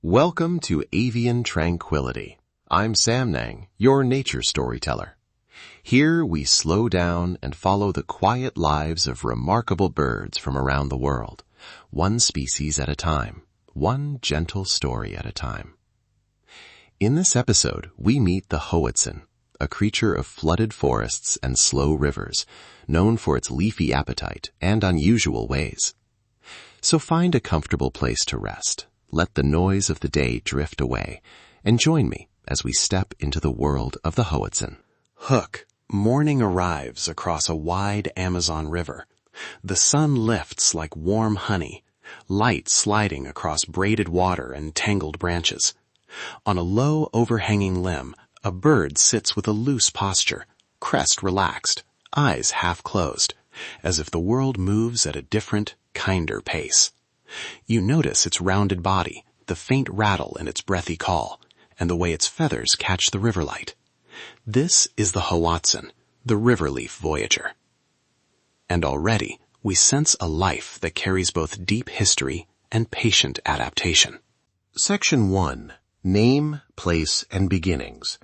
Welcome to Avian Tranquility. I'm Sam Nang, your nature storyteller. Here we slow down and follow the quiet lives of remarkable birds from around the world, one species at a time, one gentle story at a time. In this episode, we meet the Hoatzin, a creature of flooded forests and slow rivers, known for its leafy appetite and unusual ways. So find a comfortable place to rest. Let the noise of the day drift away, and join me as we step into the world of the Hoatzin. Hook, morning arrives across a wide Amazon river. The sun lifts like warm honey, light sliding across braided water and tangled branches. On a low overhanging limb, a bird sits with a loose posture, crest relaxed, eyes half closed, as if the world moves at a different, kinder pace. You notice its rounded body, the faint rattle in its breathy call, and the way its feathers catch the river light. This is the Hoatzin, the Riverleaf Voyager. And already we sense a life that carries both deep history and patient adaptation. Section 1. Name, Place, and Beginnings.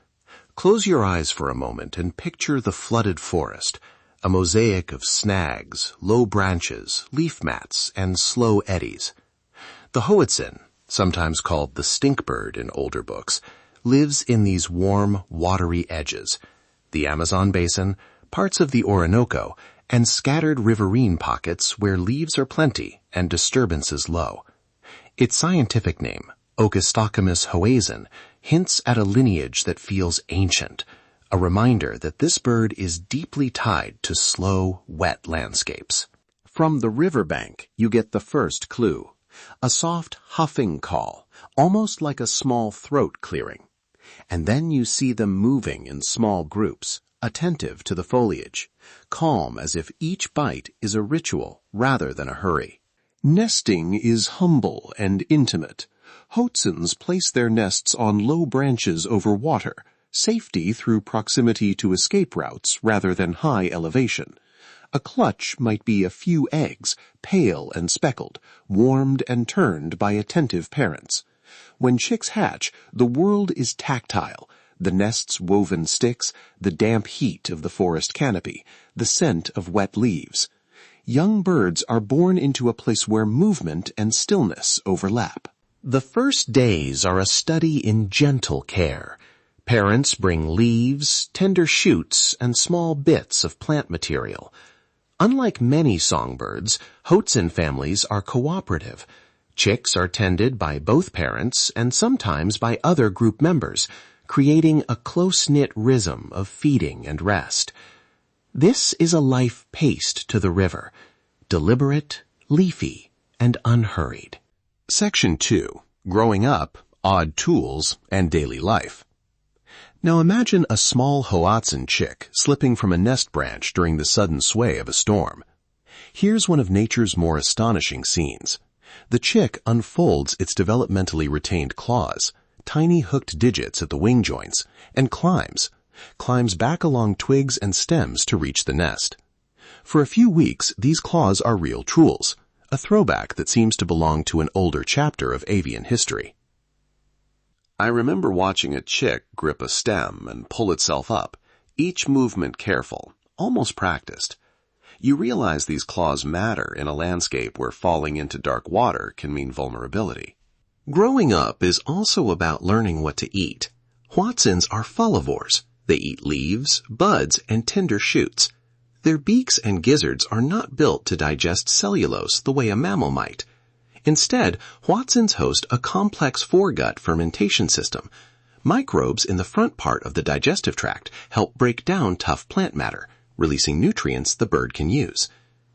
Close your eyes for a moment and picture the flooded forest, a mosaic of snags, low branches, leaf mats, and slow eddies. The Hoatzin, sometimes called the stinkbird in older books, lives in these warm, watery edges, the Amazon basin, parts of the Orinoco, and scattered riverine pockets where leaves are plenty and disturbances low. Its scientific name, Hoatzin hoatzin, hints at a lineage that feels ancient, a reminder that this bird is deeply tied to slow, wet landscapes. From the riverbank, you get the first clue, a soft huffing call, almost like a small throat clearing. And then you see them moving in small groups, attentive to the foliage, calm as if each bite is a ritual rather than a hurry. Nesting is humble and intimate. Hoatzins place their nests on low branches over water, safety through proximity to escape routes rather than high elevation. A clutch might be a few eggs, pale and speckled, warmed and turned by attentive parents. When chicks hatch, the world is tactile, the nest's woven sticks, the damp heat of the forest canopy, the scent of wet leaves. Young birds are born into a place where movement and stillness overlap. The first days are a study in gentle care. Parents bring leaves, tender shoots, and small bits of plant material. Unlike many songbirds, Hoatzin families are cooperative. Chicks are tended by both parents and sometimes by other group members, creating a close-knit rhythm of feeding and rest. This is a life paced to the river, deliberate, leafy, and unhurried. Section 2. Growing Up, Odd Tools, and Daily Life. Now imagine a small Hoatzin chick slipping from a nest branch during the sudden sway of a storm. Here's one of nature's more astonishing scenes. The chick unfolds its developmentally retained claws, tiny hooked digits at the wing joints, and climbs back along twigs and stems to reach the nest. For a few weeks, these claws are real tools, a throwback that seems to belong to an older chapter of avian history. I remember watching a chick grip a stem and pull itself up, each movement careful, almost practiced. You realize these claws matter in a landscape where falling into dark water can mean vulnerability. Growing up is also about learning what to eat. Hoatzins are folivores. They eat leaves, buds, and tender shoots. Their beaks and gizzards are not built to digest cellulose the way a mammal might. Instead, Hoatzins host a complex foregut fermentation system. Microbes in the front part of the digestive tract help break down tough plant matter, releasing nutrients the bird can use.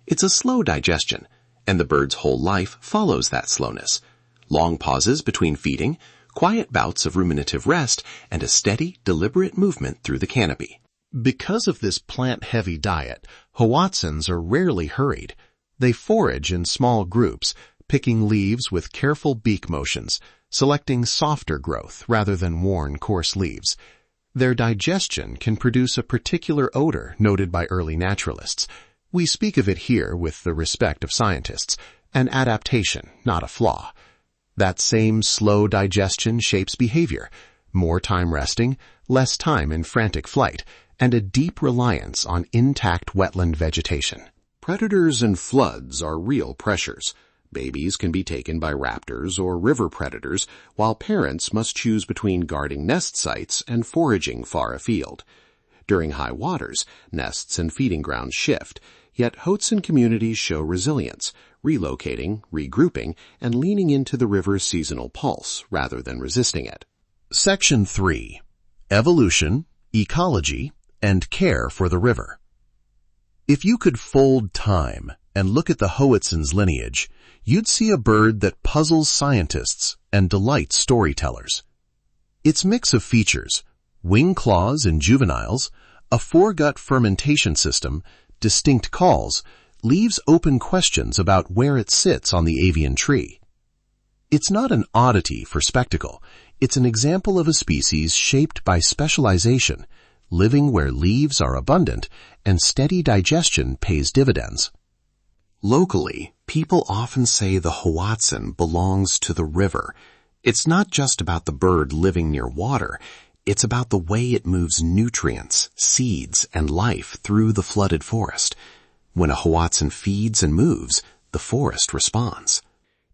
It's a slow digestion, and the bird's whole life follows that slowness. Long pauses between feeding, quiet bouts of ruminative rest, and a steady, deliberate movement through the canopy. Because of this plant-heavy diet, Hoatzins are rarely hurried. They forage in small groups, picking leaves with careful beak motions, selecting softer growth rather than worn, coarse leaves. Their digestion can produce a particular odor noted by early naturalists. We speak of it here with the respect of scientists, an adaptation, not a flaw. That same slow digestion shapes behavior, more time resting, less time in frantic flight, and a deep reliance on intact wetland vegetation. Predators and floods are real pressures. Babies can be taken by raptors or river predators, while parents must choose between guarding nest sites and foraging far afield. During high waters, nests and feeding grounds shift, yet Hoatzin communities show resilience, relocating, regrouping, and leaning into the river's seasonal pulse rather than resisting it. Section 3. Evolution, Ecology, and Care for the River. If you could fold time and look at the Hoatzin's lineage, you'd see a bird that puzzles scientists and delights storytellers. Its mix of features, wing claws in juveniles, a foregut fermentation system, distinct calls, leaves open questions about where it sits on the avian tree. It's not an oddity for spectacle. It's an example of a species shaped by specialization, living where leaves are abundant and steady digestion pays dividends. Locally, people often say the Hoatzin belongs to the river. It's not just about the bird living near water. It's about the way it moves nutrients, seeds, and life through the flooded forest. When a Hoatzin feeds and moves, the forest responds.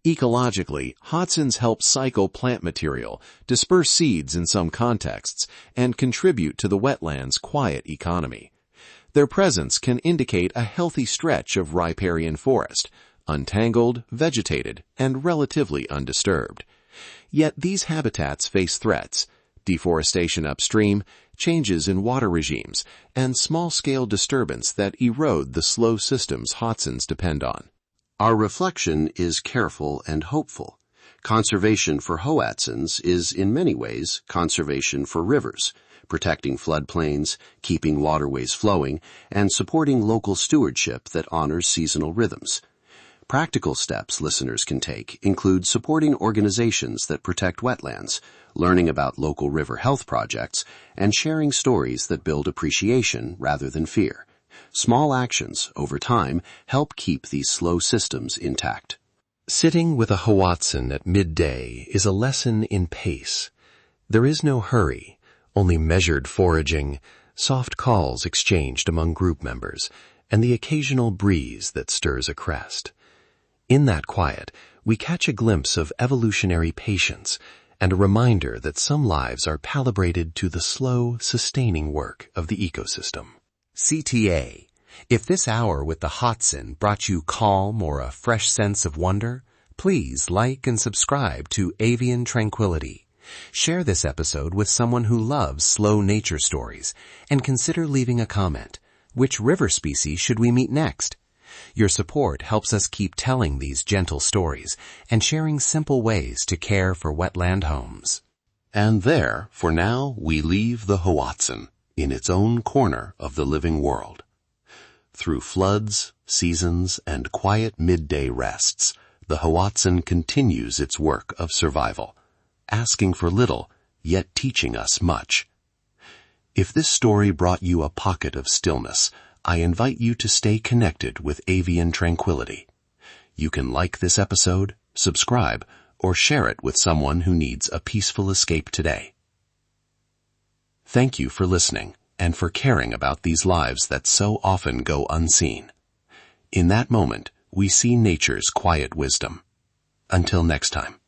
Ecologically, Hoatzins help cycle plant material, disperse seeds in some contexts, and contribute to the wetland's quiet economy. Their presence can indicate a healthy stretch of riparian forest, untangled, vegetated, and relatively undisturbed. Yet these habitats face threats: deforestation upstream, changes in water regimes, and small-scale disturbance that erode the slow systems Hoatzins depend on. Our reflection is careful and hopeful. Conservation for Hoatzins is in many ways conservation for rivers, protecting floodplains, keeping waterways flowing, and supporting local stewardship that honors seasonal rhythms. Practical steps listeners can take include supporting organizations that protect wetlands, learning about local river health projects, and sharing stories that build appreciation rather than fear. Small actions, over time, help keep these slow systems intact. Sitting with a Hoatzin at midday is a lesson in pace. There is no hurry, only measured foraging, soft calls exchanged among group members, and the occasional breeze that stirs a crest. In that quiet, we catch a glimpse of evolutionary patience and a reminder that some lives are calibrated to the slow, sustaining work of the ecosystem. CTA. If this hour with the Hoatzin brought you calm or a fresh sense of wonder, please like and subscribe to Avian Tranquility. Share this episode with someone who loves slow nature stories and consider leaving a comment. Which river species should we meet next? Your support helps us keep telling these gentle stories and sharing simple ways to care for wetland homes. And there, for now, we leave the Hoatzin in its own corner of the living world. Through floods, seasons, and quiet midday rests, the Hoatzin continues its work of survival, asking for little, yet teaching us much. If this story brought you a pocket of stillness, I invite you to stay connected with Avian Tranquility. You can like this episode, subscribe, or share it with someone who needs a peaceful escape today. Thank you for listening and for caring about these lives that so often go unseen. In that moment, we see nature's quiet wisdom. Until next time.